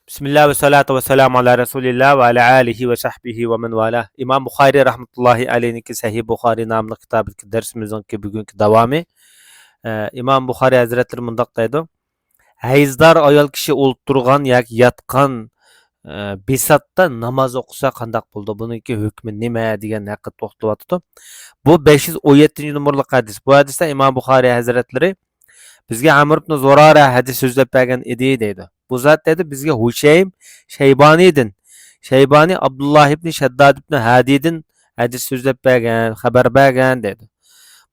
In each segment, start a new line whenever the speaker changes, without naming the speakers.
Bismillah ve salatu ve selamu ala Resulillah ve ala alihi ve sahbihi ve men valah. İmam Bukhari rahmetullahi aleyhinki Sahih Bukhari namlı kitabındaki dersimizin bugünkü devamı. İmam Bukhari Hazretleri mundaq deydi. Hayzdar ayol kishi o'ltirgan yoki yotgan besatda namoz o'qisa qandaq bo'ldi? Buniki hukmi nima degan haqida to'xtalyapti. Bu 517 numaralı hadis. Bu hadisda İmam Bukhari Hazretleri bizga Amr ibn Zurara hadis so'zlab bergan edi deydi. Bu zat dedi bizga Hushaym Shayboniydan. Shayboni Abdullah ibn Shaddad ibn Hadidin hadis so'zlab bergan, xabar bergan dedi.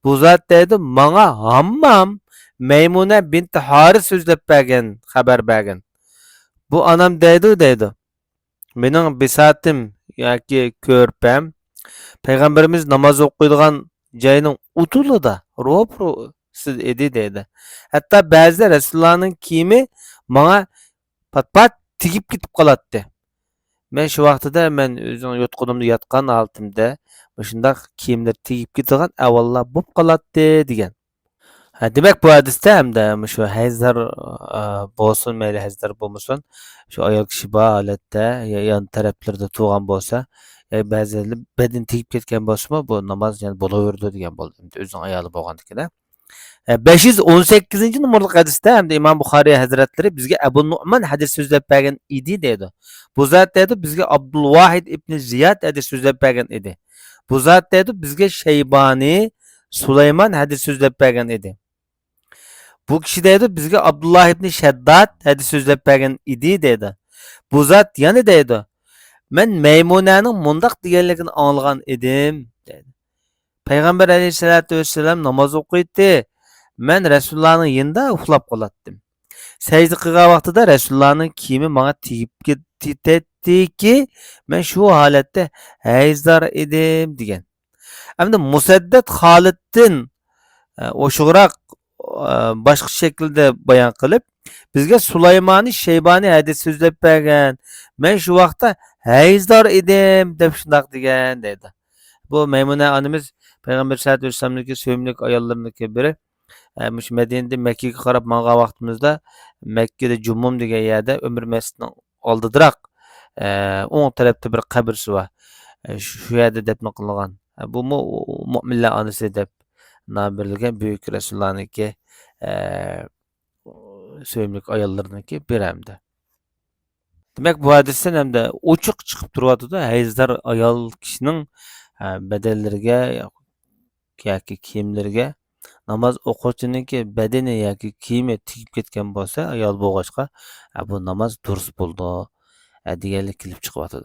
Bu zat dedi manga Hammam Maymuna bint Haris so'zlab bergan, xabar bergan. Bu anam dedi. Mening bisatim yoki ko'rpam Peygamberimiz namoz o'qiydigan joyning utulida ro'pro siz edi dedi. Hatta ba'zida Resulullah'ın kiyimi bana pat tigib ketib qoladi. Men shu vaqtida men o'zim yotqinimda yotgan altimda shundaq kiyimlar tigib ketadigan avvallar bo'lib qoladi degan. Demak bu hadisda hamda shu hayzlar bo'lsin, mayli hayzlar bo'lmasin, shu ayol kishi bu holatda yon taraflarda tug'an bo'lsa, ba'zilar badan tegib ketgan bo'lsa, bu namoz yani bo'laverdi degan bo'ldi. O'zining ayoli bo'lganligida. 518 numaralı hadisde hem de İmam Bukhari Hazretleri bizge Ebu Nu'man hadis sözlep bergen idi dedi. Bu zat dedi bizge Abdülvahid İbni Ziyad hadis sözlep bergen idi. Bu zat dedi bizge Şeybani Süleyman hadis sözlep bergen idi. Bu kişi dedi bizge Abdullah İbni Şeddad hadis sözlep bergen idi dedi. Bu zat yani dedi. Men Meymuna'nın mundaq deganligini anlagan edim dedi. Peygamber Aleyhisselatü Vesselam namaz okuydu. Men Resulullah'ın yanında uxlab qolatdim. Secde qilgan vaqtida Resulullah'ın kiyimi bana tegib ketdi ki men shu holatda hayzdor edim degan. Endi Musaddad Xoliddin o'shiqroq boshqa shaklda bayon qilib, bizga Sulaymoni Shayboni hadis so'zlab bergan. Men shu vaqtda hayzdor edim deb shundoq degan dedi. Bu Maymuna onamiz Peygamber sallallohu alayhi vasallamning sevimli ayollarining biri. Şu Medine'de Mekke'ye qarab mangan vaqtimizda Mekke'de Cumum degan yerda Ömür Mescidinin oldidiroq o'ng tarafda bir qabrisi bor. Shu yerda dafn qilingan. Bu mu'minlar onasi deb nom berilgan buyuk Rasulullah'niki sevimli ayollariniki biri hamda. Demek bu hadisden hem de ochiq chiqib turyapti-da, hayzdor ayol kishining badallariga yoki kiyimlariga namoz o'quvchiniki badani yoki kiyimi tegib ketgan bo'lsa, ayol bo'lg'achqa bu namoz durust bo'ldi deganlik kelib chiqyapti.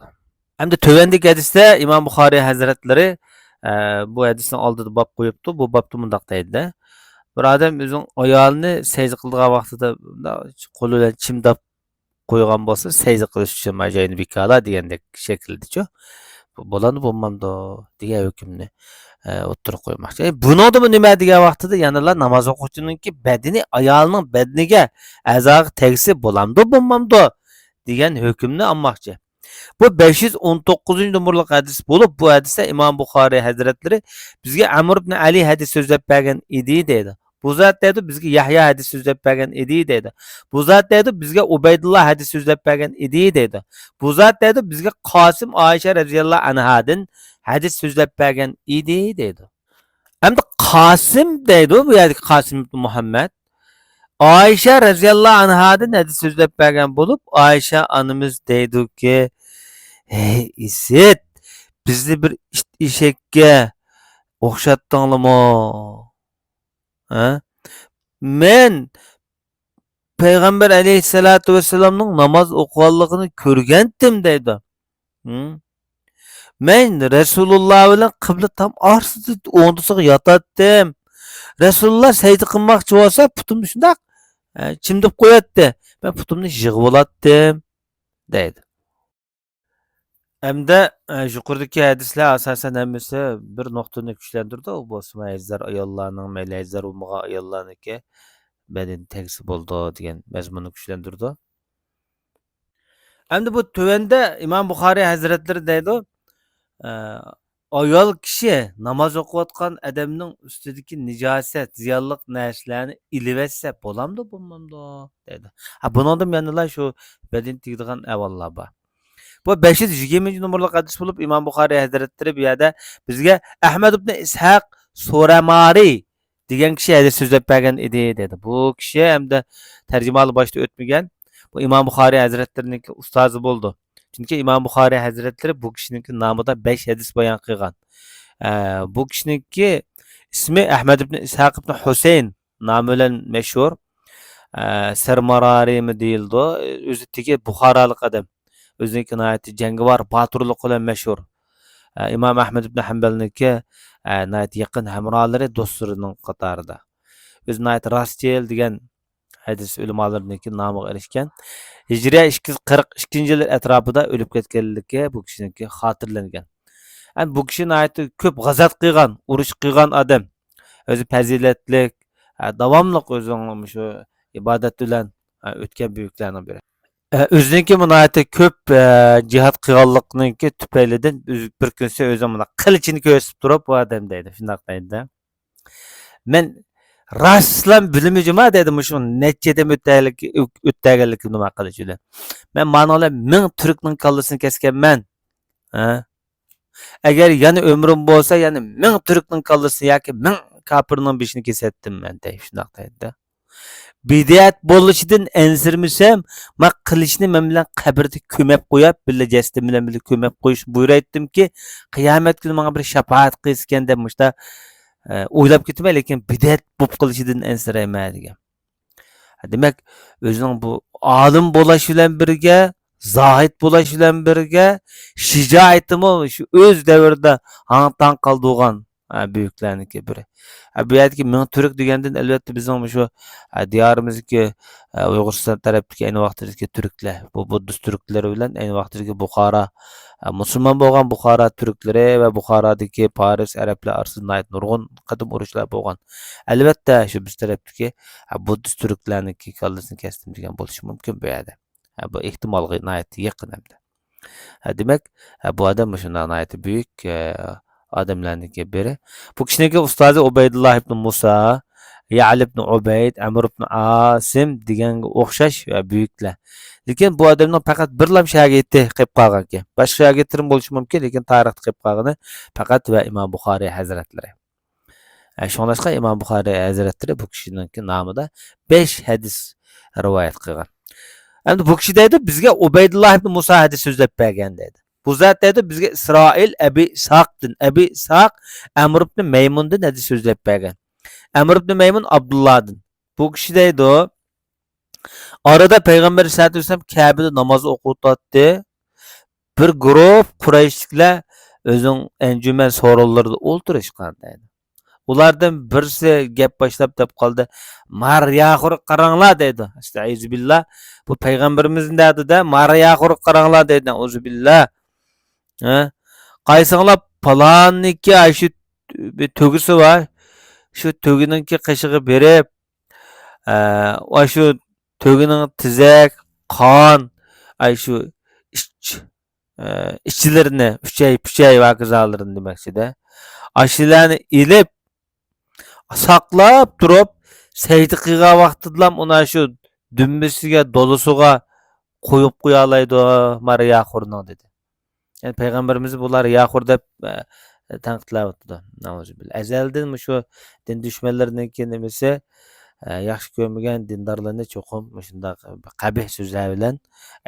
Hamda tövendeki hadisda İmam Bukhari Hazretleri bu hadisning oldida bob qo'yibdi. Bu bobda mundaq deydi. Bir odam o'zining ayolini sajda qilgan vaqtida qo'li bilan chimdab qo'ygan bo'lsa, sajda qilish uchun majoyini bekala degandek shakldachu. Bo'ladi bo'lmamdi degan hukmni o'ttirib qo'ymoqchi. Buningda nima degan vaqtida yanalar namoz o'quvchininki badani ayolning badaniga a'zoga tegsa bo'lamdi bo'lmamdi degan hukmni olmoqchi. Bu 519 numaralı hadis bo'lib, bu hadisda İmam Bukhari Hazretleri bizga Amr ibn Ali hadis so'zlab bergan edi dedi. Bu zat dedi bizga Yahya hadis so'zlab bergan edi dedi. Bu zat dedi bizga Ubaydullah hadis so'zlab bergan edi dedi. Bu zat dedi bizga Qosim Oyisha radhiyallohu anhadan hadis so'zlab bergan edi dedi. Hamda Qosim deydi bu yerdagi Qosim ibn Muhammad Oyisha radhiyallohu anhadan hadis so'zlab bergan bo'lib, Oyisha onamiz deydiki hey İzzet, bizni bir eshakka o'xshatdingmi? Ha? Men Peygamber Aleyhisselatü Vesselam'ның namoz o'qiganligini ko'rgandim deydi. Men Resulullah bilan qibla tam orsida o'ndisiga yotatdim. Resulullah sajda qilmoqchi bo'lsa, putimni shundoq chimdib qo'yatdi. Men putimni yig'ib olatdim deydi. Hamda yuqoridagi hadislar asosan hammasi bir nuqtani kuchlantirdi. U bo'lsa hayzlar ayollarning mayli hayzlar bo'lmagan ayollarniki badan tegsi bo'ldi degan mazmunni kuchlantirdi. Hamda bu tövende İmam Bukhari Hazretleri deydi. ayol kishi namoz o'qiyotgan odamning ustidagi nijosat, ziyonliq narsalarni iliversa bo'lamdi, bo'lmamdi dedi. Ha buningda yana shu badin tegadigan avollar bor. Bu 520 numaralı hadis bulup İmam Buxoriy Hazretleri bu yerda bizga Ahmad ibn Ishaq Soramari degan kishi hadis so'zlab bergan edi dedi. Bu kishi hamda tarjimali boshda o'tmagan. Bu İmam Buxoriy Hazretlerining ustozi bo'ldi. Chunki İmam Buxoriy Hazretleri bu kishining nomida 5 hadis bayon qilgan. Bu kishiningki ismi Ahmad ibn Ishaq ibn Husayn nomi bilan mashhur. Sarmarari mi deyildi. O'zi tegi Buxorolik odam. O'zining nihoyatda jangovar boturlik bilan mashhur. İmam Ahmad ibn Hanbalniki nihoyat yaqin hamrohlari do'stlarining qatorida. O'zi nihoyat rostchil degan hadis ulamolarining nomiga erishgan. Hijriya 242-yil atrofida o'lib ketganligi bu kishiniki xotirlangan. Bu kishi nihoyat ko'p g'azat qilgan, urush qilgan odam. O'zi fazilatlik, davomli o'zining shu ibodat bilan o'tgan buyuklarning biri. O'ziniki nihoyatda ko'p jihad qilganligining tufaylidan bir kun o'zi mana qilichini ko'rsatib turib bu odam deydi, shunday deydi. Men rostlan bilmijima dedi shu nechadan o'tganligini nima qilish bilan. Men ma'nolar 1000 turkning kallasini kesganman. Agar yana umrim bo'lsa, yana 1000 turkning kallasini yoki 1000 kofirning beshini kesatdim men deydi, shunday deydi. Bidiyat bo'lishidan ensirmisam, men qilishni men bilan qabrda ko'mab qo'yib, billa jasdim bilan birga ko'mab qo'yish buyuraytdimki, qiyomat kuni menga bir shafaat qilsgan deb mushta o'ylab ketmay, lekin bidiyat bo'lib qilishidan ensirayman degan. Demak, o'zining bu olim bo'lish bilan birga, zohid bo'lish bilan birga shijoatimi shu o'z davrida hang-tang qoldirgan buyuklarniki biri. Bu yerdagi 1000 turk degandan albatta bizning shu diyorimizdagi Uyg'uriston tarafidagi ayni vaqtdagi turklar, bu buddist turklari bilan ayni vaqtdagi Buxoro musulmon bo'lgan Buxoro turklari va Buxorodagi Paris arablar orasida nurg'un qadim urushlar bo'lgan. Albatta shu biz tarafdagi buddist turklarniki kallasini kesdim degan bo'lishi mumkin bu yerda. Bu ehtimolga yaqin hamda. Demak, bu odam shunday nihoyatda buyuk odamlarniki biri. Bu kishiniki ustozi Ubaydulloh ibn Musa, Ya'l ibn Ubayd, Amr ibn Asim deganga o'xshash buyuklar. Lekin bu odamning faqat birlam shogirdi qilib qolgan ekan. Boshqa shogirdlar bo'lishi mumkin, lekin tarixda qilib qolgani faqat va Imom Buxoriy hazratlari. Shunlashqa Imom Buxoriy hazratlari bu kishining nomida 5 hadis rivoyat qilgan. Endi bu kishi deydi bizga Ubaydulloh ibn Musa hadis so'zlab bergan deydi. Bu zat deydi bizga İsrail Abi İshaq Amr ibn Maymundan hadis so'zlab bergan. Amr ibn Maymun Abdullahdan. Bu kishi deydi arada Payg'ambar sollallohu alayhi vasallam Ka'bada namoz o'qiyotdi. Bir guruh Qurayshliklar o'zining anjuman so'rovlarida o'ltirishgan deydi. Ulardan birisi gap boshlab deb qoldi. Maryaxur qaranglar dedi. Estağfirullah. Bu payg'ambarimizning dadida Maryaxur qaranglar dedi. Uzubillah. Qaysinglar palonniki shu bir tugisi var. Shu tugininki qishig'i berib, shu tugining tizak, qon, shu ishchilarini, puchay vakizalarini demoqchida. Ashilarni ilib saqlab turib, saydi qilgan vaqtida uni shu dumbisiga, dolusuga qo'yib qo'ya oladi Maryaxurni dedi. Yani Peygamberimiz bular Yaxur deb tanqidlayapti. Nauzubillah. Azaldan shu din düşmanlarininki nimasi yaxshi ko'rmagan dindorlarni cho'qim shunday qabih so'zlar bilan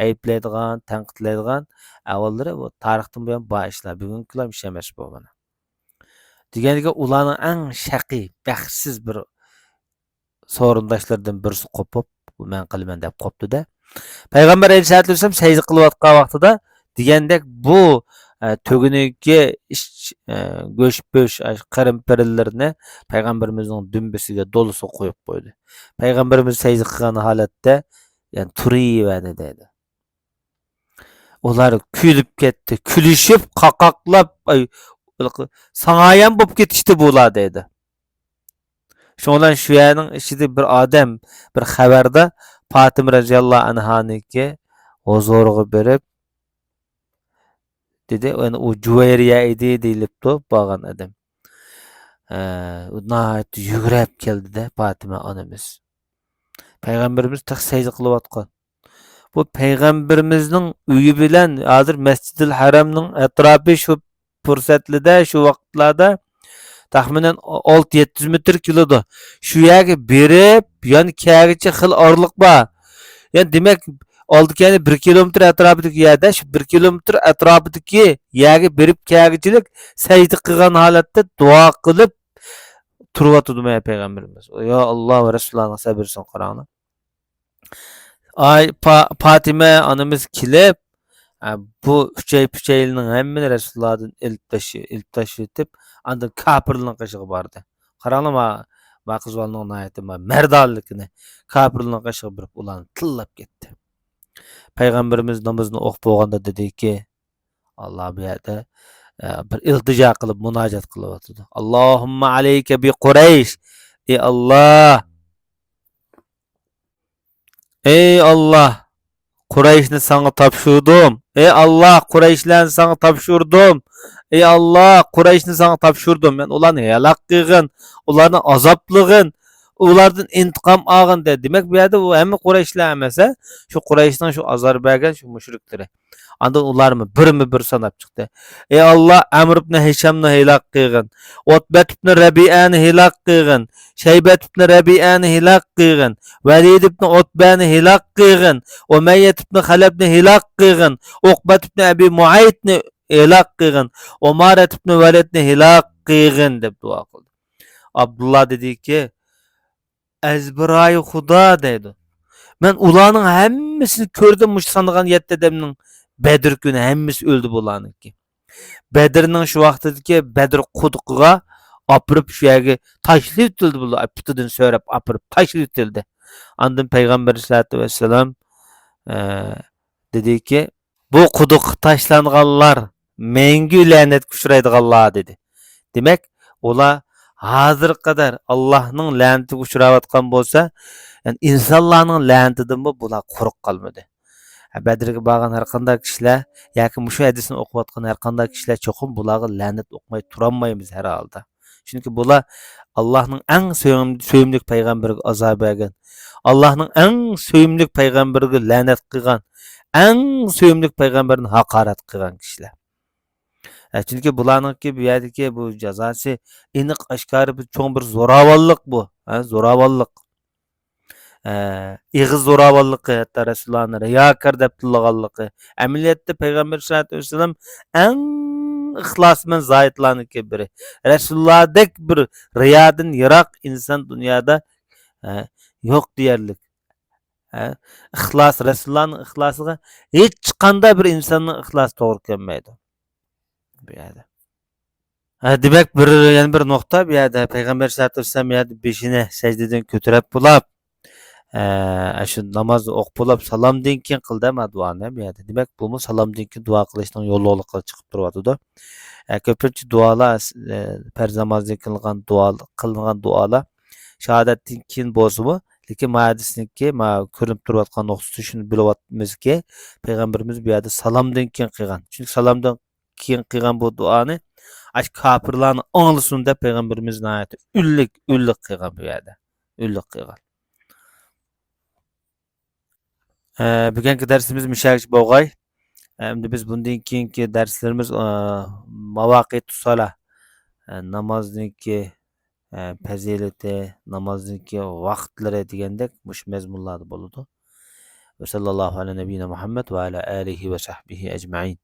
ayblaydigan, tanqidlaydigan avvallari bu tarixdan buyon bor ishlar. Bugungilar ish emas bu mana. Deganiga ularning eng shaqiy, baxtsiz bir so'rindoshlardan birisi qopib, men qilaman deb qopdi-da. Payg'ambar alayhisolatu vasallam sajda qilayotgan vaqtida degandek bu tuguniga go'sh-po'sh qarim-pirillarni payg'ambarimizning dumbisiga dolusi qo'yib qo'ydi. Payg'ambarimiz sajda qilgan holatda, ya'ni turiyverdi dedi. Ular kulib ketdi, kulishib, qaqoqlab, sang'ayam bo'lib ketishdi bular dedi. Shundan shu yerning ichida bir odam bir xabarda Fatima radhiyallohu anhaniki huzuriga berib dedi. Yani o Cüveyriye idi deyilipdi bağan adam. Nahayet yügrep keldi de Fatıma anamız. Peygamberimiz tak secde kılıp atkan. Bu peygamberimizning uyi bilan hozir Masjidil Haramning atrofi shu fursatlida, shu vaqtlarda taxminan 6-700 metr keladi. Shu yerga berib, yani kagicha xil orliq bor. Yani demak, oldikani 1 kilometr atrofidagi yerda shu 1 kilometr atrofidagi yerga berib kagichilik sajda qilgan holatda duo qilib turyotdi peygamberimiz. Ya Alloh va Rasulullohning sabirsin qaranglar. Ay Fatime anamız kilip bu üçeylining hemmini Resulullah'dan ilk taşı etip andan kapırlığın kaşığı vardı. Qaranglar ma kız valının ayeti ma merdallikini kapırlığın kaşığı bir ulan tillap gitti. Peygamberimiz namazını okup bolganda dedi ki Allah bu yerde bir iltica kılıp münacat kılıp atdı. Allahumma aleyke bi Kureyş. Ey Allah, ey Allah, Kureyş'ni sana tapşırdım. Ey Allah, Kureyş'lerini sana tapşırdım. Ey Allah, Kureyş'ni sana tapşırdım. Ben ularni helak kılgın, ularni azaplığın, ulardan intikam ağın dedi. Demek bu yerde bu hem Kureyş'ler emese, şu Kureyş'ten şu azar bergen şu müşrikleri. Andan ularımı bir sanap çıktı. Ey Allah, Amr ibn Hişam'ni helak kılgın. Utbet ibn Rabi'ani helak kılgın. Şeybet ibn Rabi'ani helak kılgın. Velid ibn Utba'ni helak kılgın. Umeyyet ibn Halebni helak kılgın. Ukbet ibn Abi Muaytni helak kılgın. Umaret ibn Velidni helak kılgın deb dua kıldı. Abdullah dedi ki ezbirayı Huda dedi. Ben ulanın hemmisini gördüm muş sanıgan yettedemnin Bedir günü hemmisi öldü bulanın ki. Bedir'nin şu vaxtidagi Bedir quduqiga apırıp şu yerga tashlab tildi bular. Putidan so'rab apırıp tashlab tildi. Andan Peygamber sallallohu alayhi vasallam dedi ki bu quduq tashlanganlar mengu lanet uchraydiganlar dedi. Demek ola hazır kadar Allah'ның laneti uçuravatkan bolsa, yani insanların lanetinden bu bular quruq qalmadı. Bedir'ge bağan her qanday kişiler, yoki mushu hadisni o'qiyotgan her qanday kişiler çoxum bularga lanet o'qimay turolmaymiz her halda. Chunki bular Allah'ның eng söyümlük peygamberiga azob bergan, Allah'ның eng söyümlük peygamberiga lanet qilgan, eng söyümlük peygamberini haqorat qilgan kişiler. Chunki bularningki bu yerdagi bu jazosi aniq oshkora bir cho'ng bir zo'ravonlik bu, zo'ravonlik. Ig'iz zo'ravonligi, hatto Rasulullohni riyokor deb tillaganligi. Amaliyotda Payg'ambar sollallohu alayhi vasallam eng ixlos bilan zoitlarniki biri. Rasulullodek bir riyodan yiroq inson dunyoda yo'q deyarlik. Ixlos, Rasulullohning ixlosiga hech qanday bir insonning ixlosi to'g'ri kelmaydi. Bu yerda. Demak yana bir nuqta bu yerda Payg'ambar sollallohu alayhi vasallam yerda beshini sajdadan ko'tarib bulab shu namozni o'qib bo'lib salomdan keyin qildi ma duoni bu yerda. Demak, bu salomdan keyin duo qilishning yo'lliqligi chiqib turyapti-da. Ko'pincha duolar farz namozdan qilingan duolar shahodatdan keyin bo'lsa-mu, lekin hadisniki ko'rinib turayotgan nuqtasi shuni bilyapmizki, payg'ambarimiz bu yerda salomdan keyin qilgan. Chunki salomdan keyin qilgan bu duoni ash kofirlarni anglasin deb payg'ambarimiz nihoyat ullik qilgan bu yerda. Ullik qilgan. Bugungi darsimiz müşahiç bo'lg'ay. Endi biz bundan keyingi darslarimiz mavaqit sola namozniki fazilati, namozniki vaqtlari degandek mush mazmunlarda bo'ladi. Va sallallohu ala nabiyina Muhammad va ala alihi va sahbihi ajma'in.